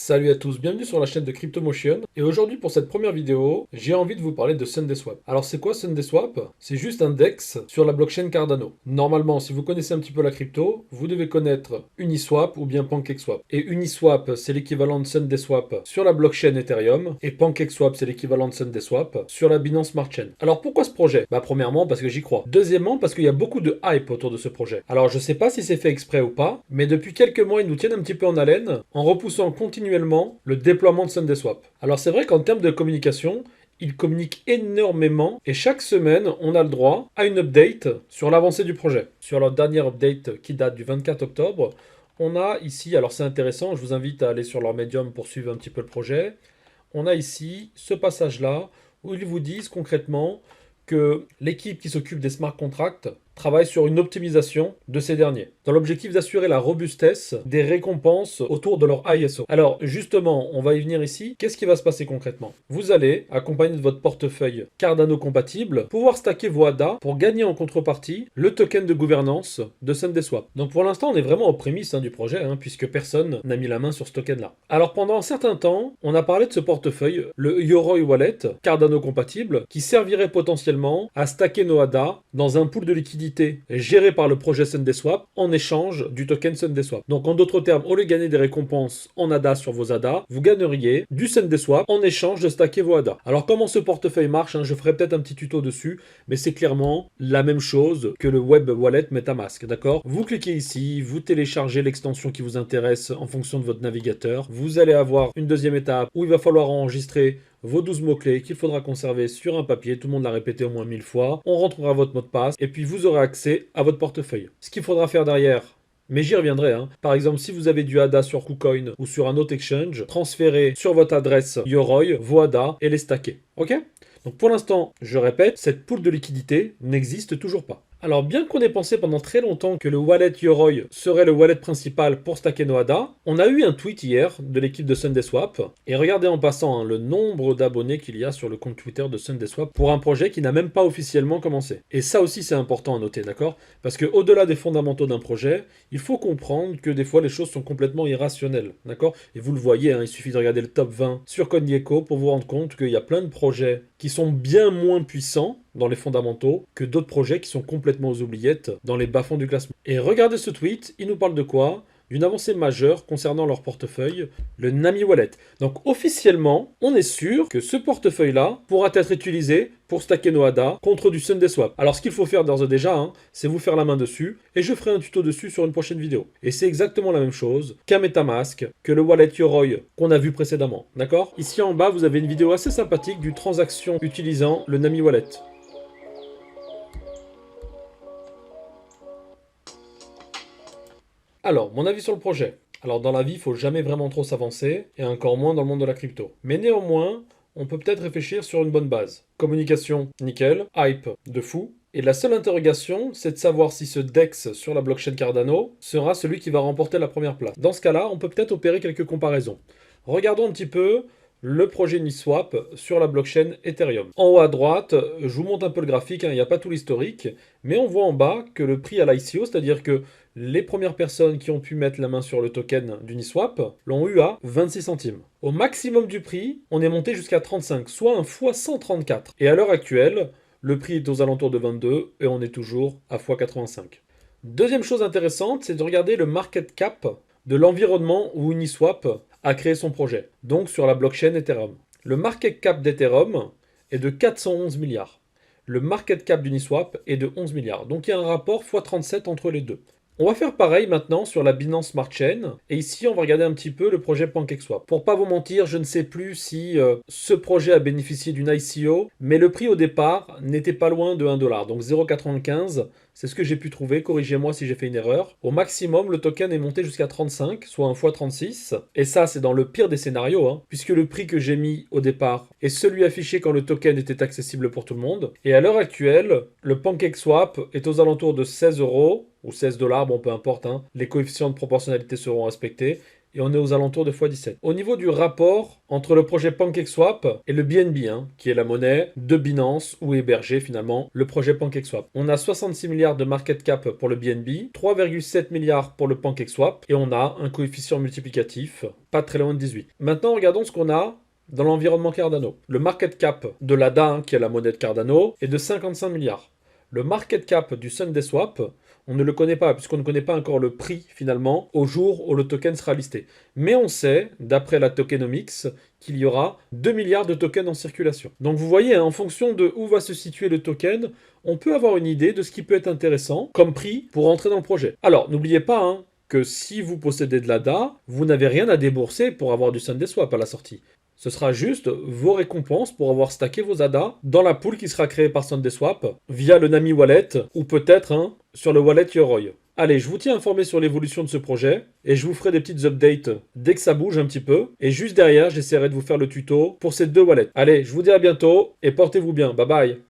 Salut à tous, bienvenue sur la chaîne de CryptoMotion. Et aujourd'hui pour cette première vidéo, j'ai envie de vous parler de SundaeSwap. Alors c'est quoi SundaeSwap? C'est juste un DEX sur la blockchain Cardano. Normalement, si vous connaissez un petit peu la crypto, vous devez connaître Uniswap ou bien PancakeSwap. Et Uniswap, c'est l'équivalent de SundaeSwap sur la blockchain Ethereum. Et PancakeSwap, c'est l'équivalent de SundaeSwap sur la Binance Smart Chain. Alors pourquoi ce projet? Premièrement, parce que j'y crois. Deuxièmement, parce qu'il y a beaucoup de hype autour de ce projet. Alors je sais pas si c'est fait exprès ou pas, mais depuis quelques mois, ils nous tiennent un petit peu en haleine en repoussant continuellement le déploiement de SundaeSwap. Alors c'est vrai qu'en termes de communication, ils communiquent énormément et chaque semaine, on a le droit à une update sur l'avancée du projet. Sur leur dernière update qui date du 24 octobre, on a ici, alors c'est intéressant, je vous invite à aller sur leur Medium pour suivre un petit peu le projet. On a ici ce passage-là où ils vous disent concrètement que l'équipe qui s'occupe des smart contracts travaille sur une optimisation de ces derniers, dans l'objectif d'assurer la robustesse des récompenses autour de leur ISO. Alors justement, on va y venir ici. Qu'est-ce qui va se passer concrètement? Vous allez, accompagné de votre portefeuille Cardano compatible, pouvoir stacker vos ADA pour gagner en contrepartie le token de gouvernance de SundaeSwap. Donc pour l'instant, on est vraiment aux prémices du projet, puisque personne n'a mis la main sur ce token-là. Alors pendant un certain temps, on a parlé de ce portefeuille, le Yoroi Wallet Cardano compatible, qui servirait potentiellement à stacker nos ADA dans un pool de liquidité géré par le projet SundaeSwap en échange du token SundaeSwap. Donc en d'autres termes, au lieu de gagner des récompenses en ADA sur vos ADA, vous gagneriez du SundaeSwap en échange de stacker vos ADA. Alors comment ce portefeuille marche, je ferai peut-être un petit tuto dessus, mais c'est clairement la même chose que le web wallet MetaMask, d'accord? Vous cliquez ici, vous téléchargez l'extension qui vous intéresse en fonction de votre navigateur. Vous allez avoir une deuxième étape où il va falloir enregistrer vos 12 mots-clés qu'il faudra conserver sur un papier, tout le monde l'a répété au moins 1000 fois, on rentrera votre mot de passe et puis vous aurez accès à votre portefeuille. Ce qu'il faudra faire derrière, mais j'y reviendrai. Par exemple, si vous avez du ADA sur KuCoin ou sur un autre exchange, transférez sur votre adresse Yoroi vos ADA et les stacker. Ok? Donc pour l'instant, je répète, cette pool de liquidité n'existe toujours pas. Alors bien qu'on ait pensé pendant très longtemps que le wallet Yoroi serait le wallet principal pour stacker nos ADA, on a eu un tweet hier de l'équipe de SundaeSwap, et regardez en passant le nombre d'abonnés qu'il y a sur le compte Twitter de SundaeSwap pour un projet qui n'a même pas officiellement commencé. Et ça aussi c'est important à noter, d'accord? Parce que au-delà des fondamentaux d'un projet, il faut comprendre que des fois les choses sont complètement irrationnelles, d'accord? Et vous le voyez, il suffit de regarder le top 20 sur CoinGecko pour vous rendre compte qu'il y a plein de projets qui sont bien moins puissants dans les fondamentaux que d'autres projets qui sont complètement aux oubliettes dans les bas-fonds du classement. Et regardez ce tweet, il nous parle de quoi? D'une avancée majeure concernant leur portefeuille, le Nami Wallet. Donc officiellement, on est sûr que ce portefeuille-là pourra être utilisé pour stacker nos ADA contre du SundaeSwap. Alors ce qu'il faut faire d'ores et déjà, c'est vous faire la main dessus, et je ferai un tuto dessus sur une prochaine vidéo. Et c'est exactement la même chose qu'un MetaMask, que le wallet Yoroi qu'on a vu précédemment, d'accord? Ici en bas, vous avez une vidéo assez sympathique d'une transaction utilisant le Nami Wallet. Alors, mon avis sur le projet. Alors, dans la vie, il faut jamais vraiment trop s'avancer, et encore moins dans le monde de la crypto. Mais néanmoins, on peut peut-être réfléchir sur une bonne base. Communication, nickel. Hype, de fou. Et la seule interrogation, c'est de savoir si ce DEX sur la blockchain Cardano sera celui qui va remporter la première place. Dans ce cas-là, on peut peut-être opérer quelques comparaisons. Regardons un petit peu le projet Uniswap sur la blockchain Ethereum. En haut à droite, je vous montre un peu le graphique, il n'y a pas tout l'historique, mais on voit en bas que le prix à l'ICO, c'est-à-dire que les premières personnes qui ont pu mettre la main sur le token d'Uniswap l'ont eu à 26 centimes. Au maximum du prix, on est monté jusqu'à 35, soit un fois 134. Et à l'heure actuelle, le prix est aux alentours de 22 et on est toujours à x 85. Deuxième chose intéressante, c'est de regarder le market cap de l'environnement où Uniswap a créé son projet, donc sur la blockchain Ethereum. Le market cap d'Ethereum est de 411 milliards. Le market cap d'Uniswap est de 11 milliards. Donc il y a un rapport x37 entre les deux. On va faire pareil maintenant sur la Binance Smart Chain, et ici on va regarder un petit peu le projet PancakeSwap. Pour pas vous mentir, je ne sais plus si ce projet a bénéficié d'une ICO, mais le prix au départ n'était pas loin de 1 $, donc 0,95, c'est ce que j'ai pu trouver, corrigez-moi si j'ai fait une erreur. Au maximum, le token est monté jusqu'à 35, soit un x 36, et ça c'est dans le pire des scénarios, puisque le prix que j'ai mis au départ est celui affiché quand le token était accessible pour tout le monde, et à l'heure actuelle, le PancakeSwap est aux alentours de 16 € ou 16 $, bon peu importe, les coefficients de proportionnalité seront respectés, et on est aux alentours de x17. Au niveau du rapport entre le projet PancakeSwap et le BNB, qui est la monnaie de Binance où est hébergé finalement le projet PancakeSwap. On a 66 milliards de market cap pour le BNB, 3,7 milliards pour le PancakeSwap et on a un coefficient multiplicatif pas très loin de 18. Maintenant, regardons ce qu'on a dans l'environnement Cardano. Le market cap de l'ADA, qui est la monnaie de Cardano, est de 55 milliards. Le market cap du SundaeSwap, on ne le connaît pas, puisqu'on ne connaît pas encore le prix, finalement, au jour où le token sera listé. Mais on sait, d'après la tokenomics, qu'il y aura 2 milliards de tokens en circulation. Donc vous voyez, en fonction de où va se situer le token, on peut avoir une idée de ce qui peut être intéressant comme prix pour entrer dans le projet. Alors, n'oubliez pas, que si vous possédez de l'ADA, vous n'avez rien à débourser pour avoir du SundaeSwap à la sortie. Ce sera juste vos récompenses pour avoir stacké vos ADA dans la pool qui sera créée par SundaeSwap via le Nami Wallet ou peut-être sur le wallet Yoroi. Allez, je vous tiens informé sur l'évolution de ce projet et je vous ferai des petites updates dès que ça bouge un petit peu. Et juste derrière, j'essaierai de vous faire le tuto pour ces deux wallets. Allez, je vous dis à bientôt et portez-vous bien. Bye bye.